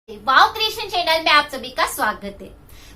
वाव creation channel में आप सभी का स्वागत है।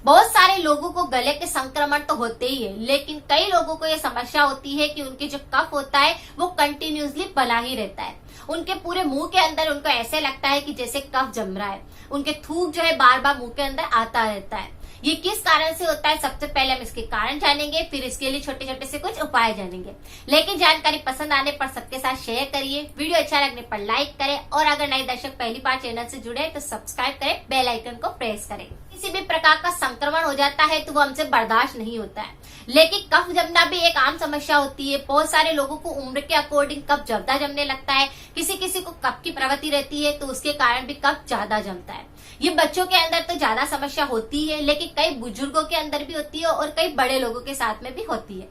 बहुत सारे लोगों को गले के संक्रमण तो होते ही है, लेकिन कई लोगों को यह समस्या होती है कि उनके जो कफ होता है वो कंटिन्यूसली बना ही रहता है। उनके पूरे मुंह के अंदर उनको ऐसे लगता है कि जैसे कफ जम रहा है। उनके थूक जो है बार बार मुंह के अंदर आता रहता है। ये किस कारण से होता है, सबसे पहले हम इसके कारण जानेंगे, फिर इसके लिए छोटे छोटे से कुछ उपाय जानेंगे। लेकिन जानकारी पसंद आने पर सबके साथ शेयर करिए, वीडियो अच्छा लगने पर लाइक करें और अगर नए दर्शक पहली बार चैनल से जुड़े तो सब्सक्राइब करें, बेल आइकन को प्रेस करें। किसी भी प्रकार का संक्रमण हो जाता है तो वो हमसे बर्दाश्त नहीं होता है, लेकिन कफ जमना भी एक आम समस्या होती है। बहुत सारे लोगों को उम्र के अकॉर्डिंग कफ ज्यादा जमने लगता है। किसी किसी को कफ की प्रवृत्ति रहती है तो उसके कारण भी कफ ज्यादा जमता है। ये बच्चों के अंदर तो ज्यादा समस्या होती है, लेकिन कई बुजुर्गों के अंदर भी होती है और कई बड़े लोगों के साथ में भी होती है।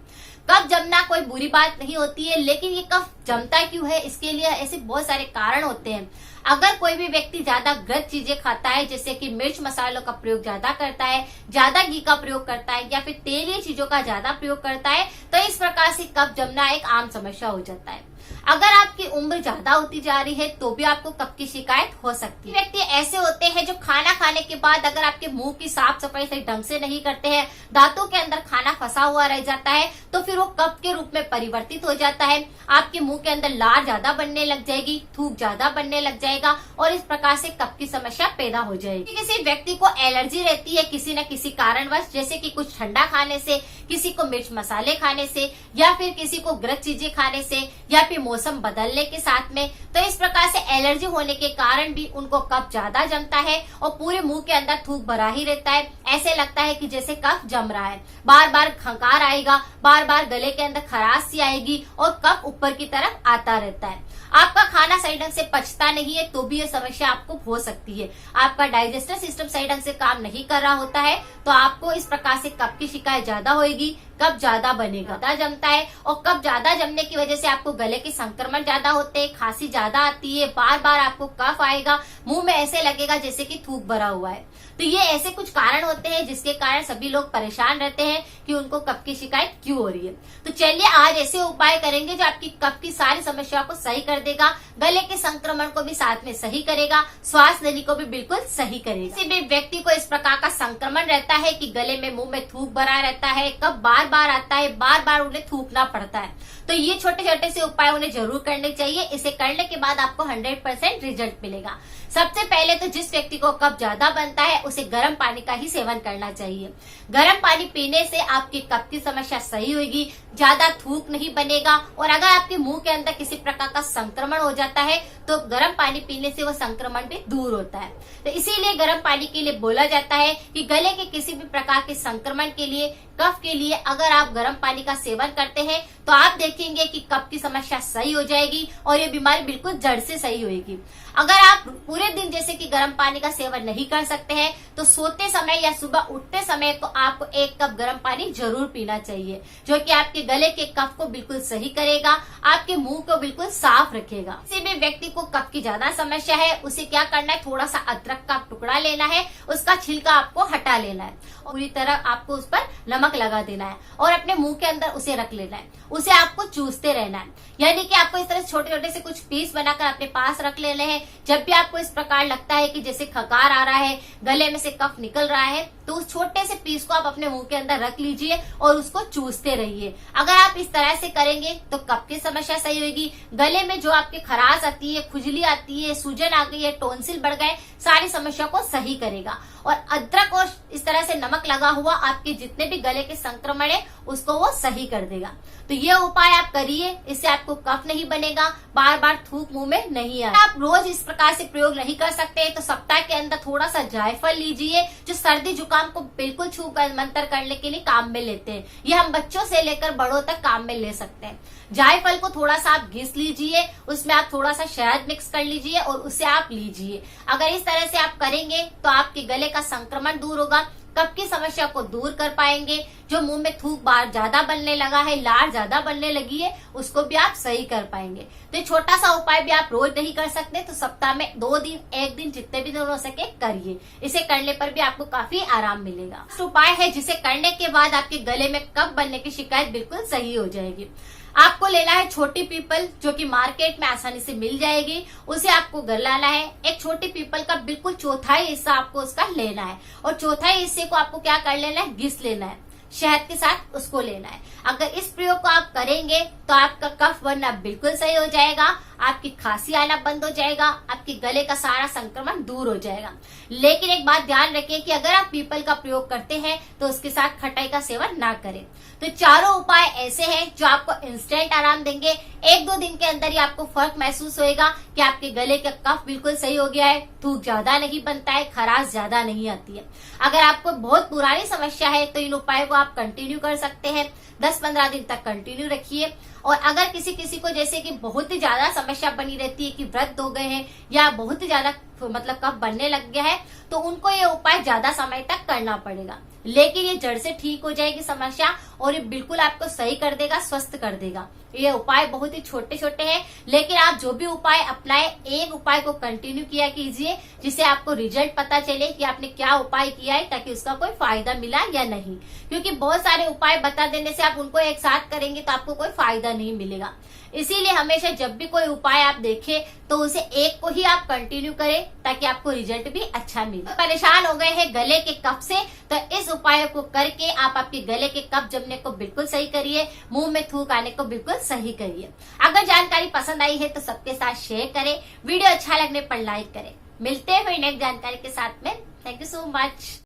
कफ जमना कोई बुरी बात नहीं होती है, लेकिन ये कफ जमता क्यों है, इसके लिए ऐसे बहुत सारे कारण होते हैं। अगर कोई भी व्यक्ति ज्यादा गरम चीजें खाता है, जैसे कि मिर्च मसालों का प्रयोग ज्यादा करता है, ज्यादा घी का प्रयोग करता है या फिर तेलीय चीजों का ज्यादा प्रयोग करता है, तो इस प्रकार से कफ जमना एक आम समस्या हो जाता है। अगर आपकी उम्र ज्यादा होती जा रही है तो भी आपको कफ की शिकायत हो सकती है। व्यक्ति ऐसे होते हैं जो खाना खाने के बाद अगर आपके मुंह की साफ सफाई सही ढंग से नहीं करते हैं, दांतों के अंदर खाना फंसा हुआ रह जाता है, तो फिर वो कफ के रूप में परिवर्तित हो जाता है। आपके मुंह के अंदर लार ज्यादा बनने लग जाएगी, थूक ज्यादा बनने लग जाएगा और इस प्रकार से कफ की समस्या पैदा हो जाएगी। किसी व्यक्ति को एलर्जी रहती है किसी न किसी कारणवश, जैसे कि कुछ ठंडा खाने से, किसी को मिर्च मसाले खाने से या फिर किसी को गरम चीजें खाने से या फिर मौसम बदलने के साथ में, तो इस प्रकार से एलर्जी होने के कारण भी उनको कफ ज्यादा जमता है और पूरे मुंह के अंदर थूक भरा ही रहता है। ऐसे लगता है कि जैसे कफ जम रहा है, बार बार खंकार आएगा, बार बार गले के अंदर खराश सी आएगी और कफ ऊपर की तरफ आता रहता है। आपका खाना सही ढंग से पचता नहीं है तो भी ये समस्या आपको हो सकती है। आपका डाइजेस्टिव सिस्टम सही ढंग से काम नहीं कर रहा होता है तो आपको इस प्रकार से कफ की शिकायत ज्यादा होगी, कफ ज्यादा बनेगा, ज्यादा जमता है और कफ ज्यादा जमने की वजह से आपको गले के संक्रमण ज्यादा होते हैं, खांसी ज्यादा आती है, बार बार आपको कफ आएगा, मुंह में ऐसे लगेगा जैसे कि थूक भरा हुआ है। तो ये ऐसे कुछ कारण होते हैं जिसके कारण सभी लोग परेशान रहते हैं कि उनको कफ की शिकायत क्यों हो रही है। तो चलिए आज ऐसे उपाय करेंगे जो आपकी कफ की सारी समस्याओं को सही कर देगा, गले के संक्रमण को भी साथ में सही करेगा, श्वास लेने को भी बिल्कुल सही करेगा। किसी भी व्यक्ति को इस प्रकार का संक्रमण रहता है कि गले में मुंह में थूक भरा रहता है, कफ बार बार आता है, बार बार उन्हें थूकना पड़ता है, तो ये छोटे छोटे से उपाय उन्हें जरूर करने चाहिए। इसे करने के बाद आपको 100% रिजल्ट मिलेगा। सबसे पहले तो जिस व्यक्ति को कफ ज्यादा बनता है उसे गर्म पानी का ही सेवन करना चाहिए। गर्म पानी पीने से आपकी कफ की समस्या सही होगी, ज्यादा थूक नहीं बनेगा और अगर आपके मुंह के अंदर किसी प्रकार का संक्रमण हो जाता है तो गर्म पानी पीने से वो संक्रमण भी दूर होता है। तो इसीलिए गर्म पानी के लिए बोला जाता है कि गले के किसी भी प्रकार के संक्रमण के लिए, कफ के लिए अगर आप गर्म पानी का सेवन करते हैं तो आप देखेंगे कि कफ की समस्या सही हो जाएगी और ये बीमारी बिल्कुल जड़ से सही होगी। अगर आप पूरे दिन जैसे कि गर्म पानी का सेवन नहीं कर सकते हैं तो सोते समय या सुबह उठते समय तो आपको 1 कप गर्म पानी जरूर पीना चाहिए, जो कि आपके गले के कफ को बिल्कुल सही करेगा, आपके मुंह को बिल्कुल साफ रखेगा। किसी भी व्यक्ति को कफ की ज्यादा समस्या है उसे क्या करना है, थोड़ा सा अदरक का टुकड़ा लेना है, उसका छिलका आपको हटा लेना है और पूरी तरह आपको उस पर नमक लगा देना है और अपने मुंह के अंदर उसे रख लेना है। उसे आपको चूसते रहना है, यानी कि आपको इस तरह छोटे छोटे से कुछ पीस बनाकर अपने पास रख लेने हैं। जब भी आपको इस प्रकार लगता है कि जैसे खकार आ रहा है, गले में से कफ निकल रहा है, तो उस छोटे से पीस को आप अपने मुंह के अंदर रख लीजिए और उसको चूसते रहिए। अगर आप इस तरह से करेंगे तो कफ की समस्या सही होगी। गले में जो आपके खराश आती है, खुजली आती है, सूजन आ गई है, टॉन्सिल बढ़ गए, सारी समस्या को सही करेगा। और अदरक और इस तरह से नमक लगा हुआ आपके जितने भी गले के संक्रमण है उसको वो सही कर देगा। तो ये उपाय आप करिए, इससे आपको कफ नहीं बनेगा, बार बार थूक मुंह में नहीं आए। आप रोज इस प्रकार से प्रयोग नहीं कर सकते तो सप्ताह के अंदर थोड़ा सा जायफल लीजिए, जो सर्दी जुकाम को बिल्कुल छू कर मंतर करने के लिए काम में लेते हैं। ये हम बच्चों से लेकर बड़ों तक काम में ले सकते हैं। जायफल को थोड़ा सा आप घिस लीजिए, उसमें आप थोड़ा सा शहद मिक्स कर लीजिए और उसे आप लीजिए। अगर इस तरह से आप करेंगे तो आपके गले का संक्रमण दूर होगा, कफ की समस्या को दूर कर पाएंगे। जो मुंह में थूक बार ज्यादा बनने लगा है, लार ज्यादा बनने लगी है, उसको भी आप सही कर पाएंगे। तो ये छोटा सा उपाय भी आप रोज नहीं कर सकते तो सप्ताह में 2 दिन, 1 दिन, जितने भी दिन हो सके करिए। इसे करने पर भी आपको काफी आराम मिलेगा। उपाय है जिसे करने के बाद आपके गले में कफ बनने की शिकायत बिल्कुल सही हो जाएगी। आपको लेना है छोटी पीपल, जो कि मार्केट में आसानी से मिल जाएगी। उसे आपको घर लाना है। एक छोटी पीपल का बिल्कुल चौथाई हिस्सा आपको उसका लेना है और चौथाई हिस्से को आपको क्या कर लेना है, घिस लेना है, शहद के साथ उसको लेना है। अगर इस प्रयोग को आप करेंगे तो आपका कफ बनना बिल्कुल सही हो जाएगा, आपकी खांसी आना बंद हो जाएगा, आपके गले का सारा संक्रमण दूर हो जाएगा। लेकिन एक बात ध्यान रखिए कि अगर आप पीपल का प्रयोग करते हैं तो उसके साथ खटाई का सेवन ना करें। तो चारों उपाय ऐसे हैं जो आपको इंस्टेंट आराम देंगे। 1-2 दिन के अंदर ही आपको फर्क महसूस होएगा कि आपके गले का कफ बिल्कुल सही हो गया है, थूक ज्यादा नहीं बनता है, खराश ज्यादा नहीं आती है। अगर आपको बहुत पुरानी समस्या है तो इन उपायों को आप कंटिन्यू कर सकते हैं। 10-15 दिन तक कंटिन्यू रखिए। और अगर किसी किसी को जैसे कि बहुत ही ज्यादा समस्या बनी रहती है कि वृद्ध हो गए हैं या बहुत ही ज्यादा मतलब कफ बनने लग गया है, तो उनको ये उपाय ज्यादा समय तक करना पड़ेगा। लेकिन ये जड़ से ठीक हो जाएगी समस्या और ये बिल्कुल आपको सही कर देगा, स्वस्थ कर देगा। ये उपाय बहुत ही छोटे छोटे हैं, लेकिन आप जो भी उपाय अपनाए, एक उपाय को कंटिन्यू किया कीजिए जिससे आपको रिजल्ट पता चले कि आपने क्या उपाय किया है, ताकि उसका कोई फायदा मिला या नहीं। क्योंकि बहुत सारे उपाय बता देने से आप उनको एक साथ करेंगे तो आपको कोई फायदा नहीं मिलेगा। इसीलिए हमेशा जब भी कोई उपाय आप देखें तो उसे एक को ही आप कंटिन्यू करें ताकि आपको रिजल्ट भी अच्छा मिले। परेशान हो गए हैं गले के कफ से, तो इस उपाय को करके आप आपके गले के कफ जमने को बिल्कुल सही करिए, मुंह में थूक आने को बिल्कुल सही करिए। अगर जानकारी पसंद आई है तो सबके साथ शेयर करें, वीडियो अच्छा लगने पर लाइक करें। मिलते हैं फिर नेक्स्ट जानकारी के साथ में। Thank you so much.